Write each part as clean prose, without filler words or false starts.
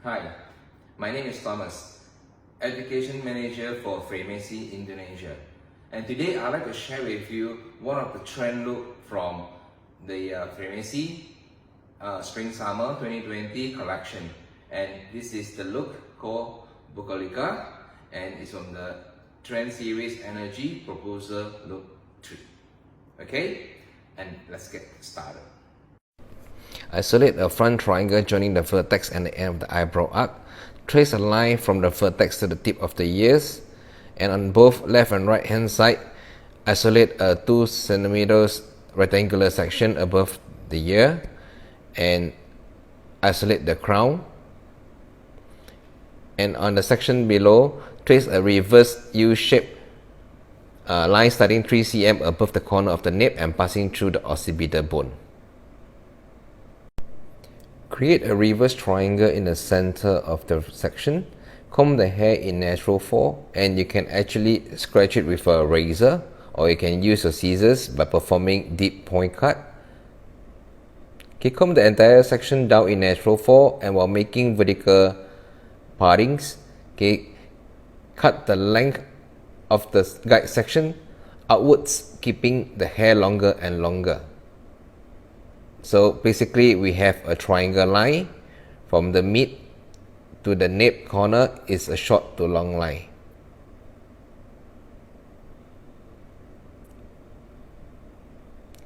Hi, my name is Thomas, Education Manager for Framesi Indonesia. And today I'd like to share with you one of the trend look from the Framesi Spring-Summer 2020 collection. And this is the look called Bucolika, and it's from the Trend Series Energy Proposal Look 3. Okay, and let's get started. Isolate a front triangle joining the vertex and the end of the eyebrow arc. Trace a line from the vertex to the tip of the ears, and on both left and right hand side, isolate a 2 cm rectangular section above the ear and isolate the crown. And on the section below, trace a reverse U-shaped line starting 3 cm above the corner of the nape and passing through the occipital bone. Create a reverse triangle in the center of the section. Comb the hair in natural fall, and you can actually scratch it with a razor, or you can use your scissors by performing deep point cut. Okay, comb the entire section down in natural fall, and while making vertical partings, okay, cut the length of the guide section outwards, keeping the hair longer and longer. So basically we have a triangle line from the mid to the nape corner is a short to long line.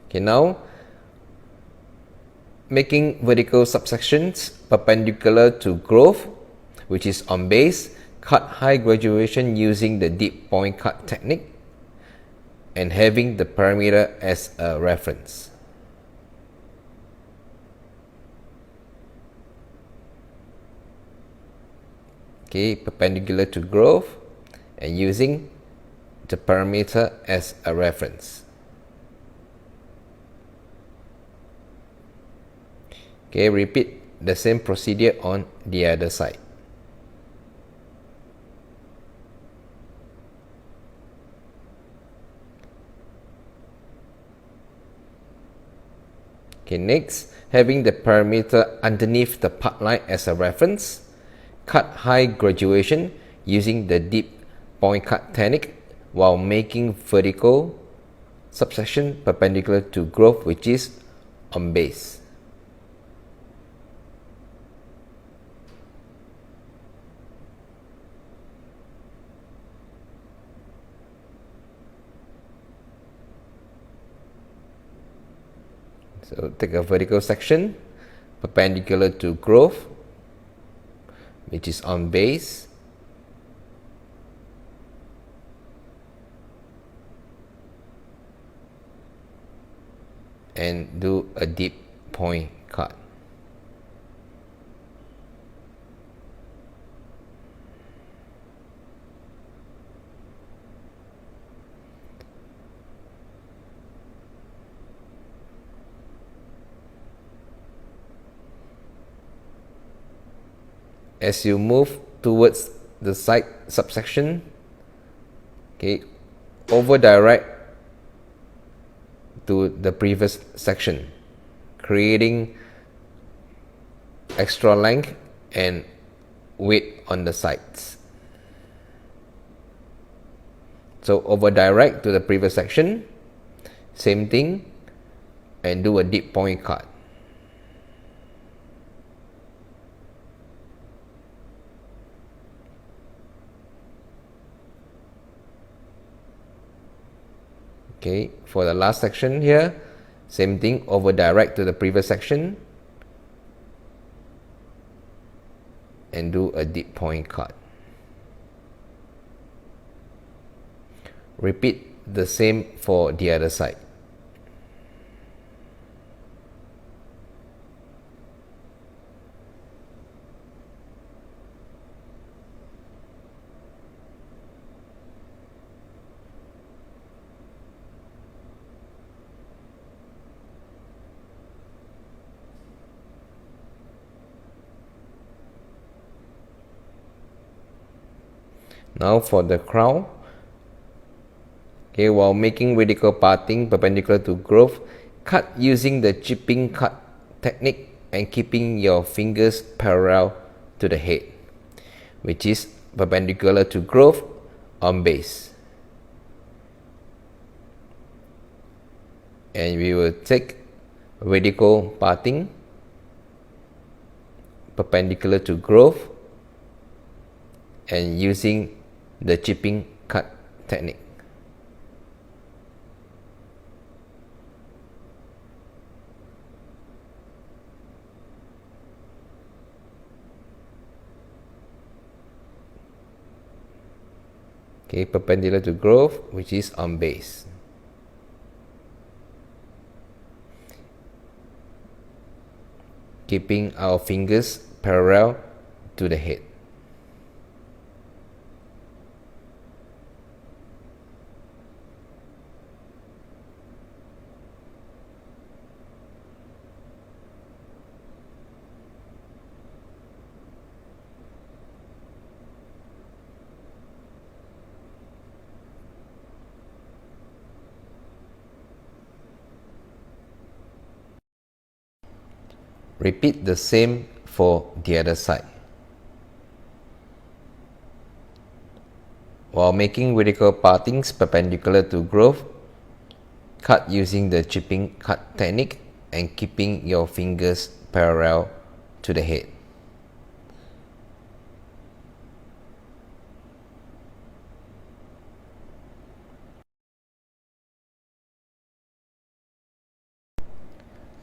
Okay, now making vertical subsections perpendicular to growth, which is on base, cut high graduation using the deep point cut technique and having the parameter as a reference. Okay, perpendicular to growth and using the parameter as a reference. Okay, repeat the same procedure on the other side. Okay, next, having the parameter underneath the part line as a reference, cut high graduation using the deep point cut technique while making vertical subsection perpendicular to growth, which is on base. So take a vertical section perpendicular to growth, which is on base, and do a deep point cut. As you move towards the side subsection, okay, over direct to the previous section, creating extra length and weight on the sides. So over direct to the previous section, same thing, and do a deep point cut. Okay, for the last section here, same thing, over direct to the previous section and do a deep point cut. Repeat the same for the other side. Now for the crown, okay, while making vertical parting perpendicular to growth, cut using the chipping cut technique and keeping your fingers parallel to the head, which is perpendicular to groove on base. And we will take vertical parting perpendicular to groove and using the chipping cut technique. Okay, perpendicular to groove, which is on base. Keeping our fingers parallel to the head. Repeat the same for the other side. While making vertical partings perpendicular to groove, cut using the chipping cut technique and keeping your fingers parallel to the head.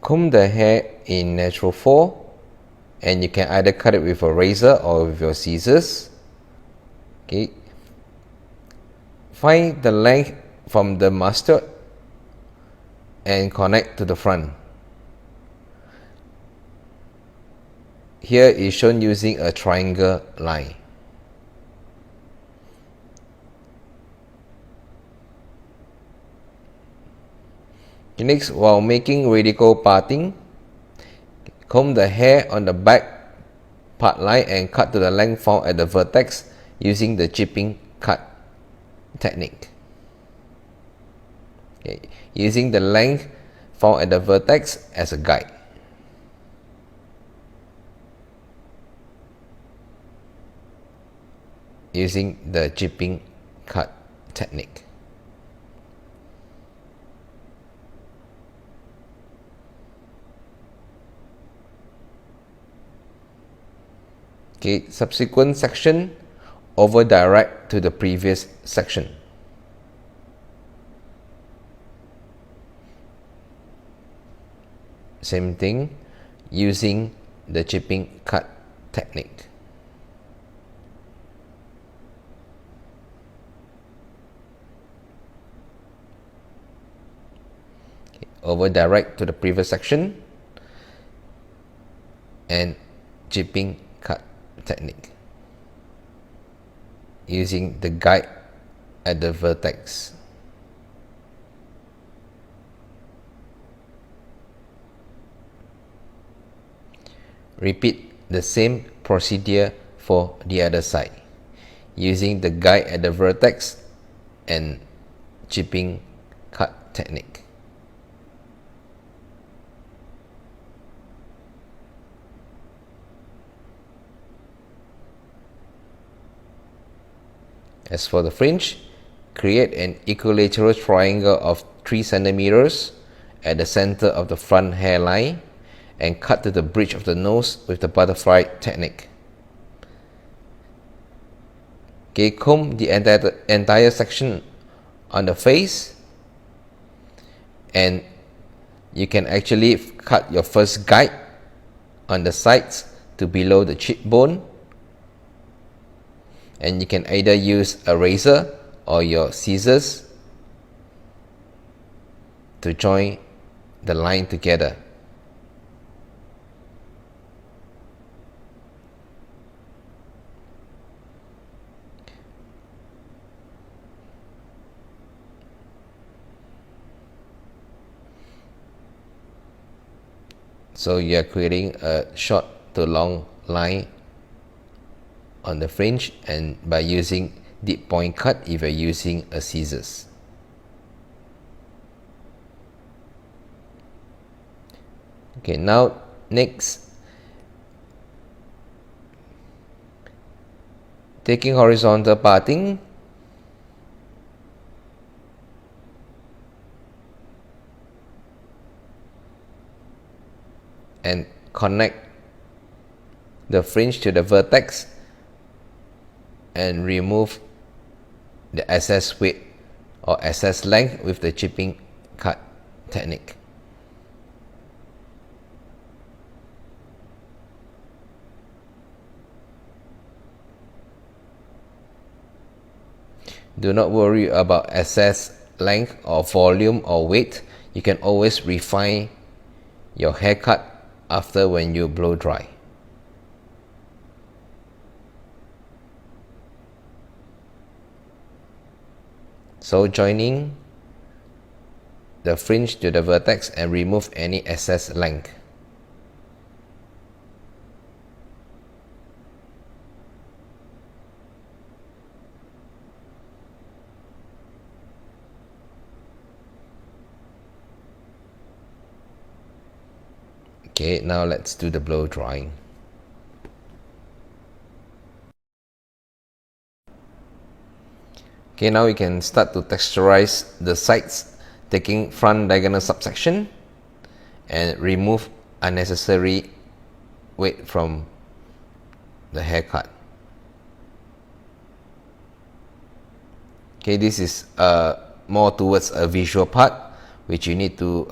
Comb the hair in natural 4, and you can either cut it with a razor or with your scissors. Okay. Find the length from the mustard and connect to the front. Here is shown using a triangle line. Next, while making vertical parting, comb the hair on the back part line and cut to the length found at the vertex using the chipping cut technique. Okay. Using the length found at the vertex as a guide. Using the chipping cut technique. Okay, subsequent section over direct to the previous section. Same thing, using the chipping cut technique. Okay, over direct to the previous section and chipping cut technique using the guide at the vertex. Repeat the same procedure for the other side using the guide at the vertex and chipping cut technique. As for the fringe, create an equilateral triangle of 3 cm at the center of the front hairline and cut to the bridge of the nose with the butterfly technique. Okay, comb the entire section on the face, and you can actually cut your first guide on the sides to below the cheekbone. And you can either use a razor or your scissors to join the line together. So you are creating a short to long line on the fringe, and by using deep point cut if you're using a scissors. Okay, now next Taking horizontal parting, and connect the fringe to the vertex and remove the excess width or excess length with the chipping cut technique. Do not worry about excess length or volume or weight. You can always refine your haircut after when you blow dry. So joining the fringe to the vertex and remove any excess length. Okay, now let's do the blow drying. Okay, now we can start to texturize the sides, taking front diagonal subsection and remove unnecessary weight from the haircut. Okay, this is more towards a visual part, which you need to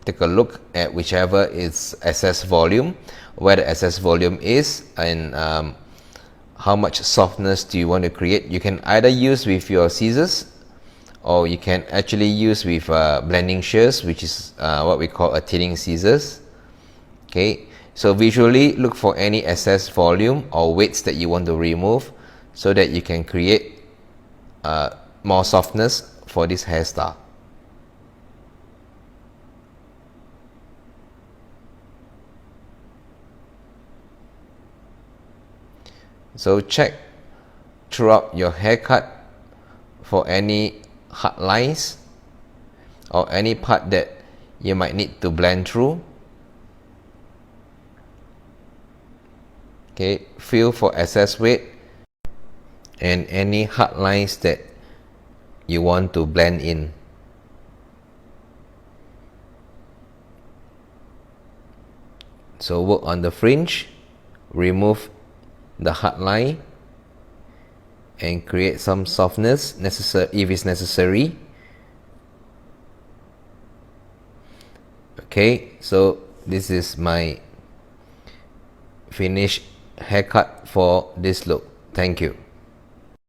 take a look at whichever is excess volume, where the excess volume is, and how much softness do you want to create. You can either use with your scissors, or you can actually use with blending shears, which is what we call a thinning scissors. Okay, so visually look for any excess volume or weights that you want to remove, so that you can create more softness for this hairstyle. So check throughout your haircut for any hard lines or any part that you might need to blend through. Okay, feel for excess weight and any hard lines that you want to blend in. So work on the fringe, remove the hard line and create some softness if it's necessary. Okay, so this is my finished haircut for this look. Thank you.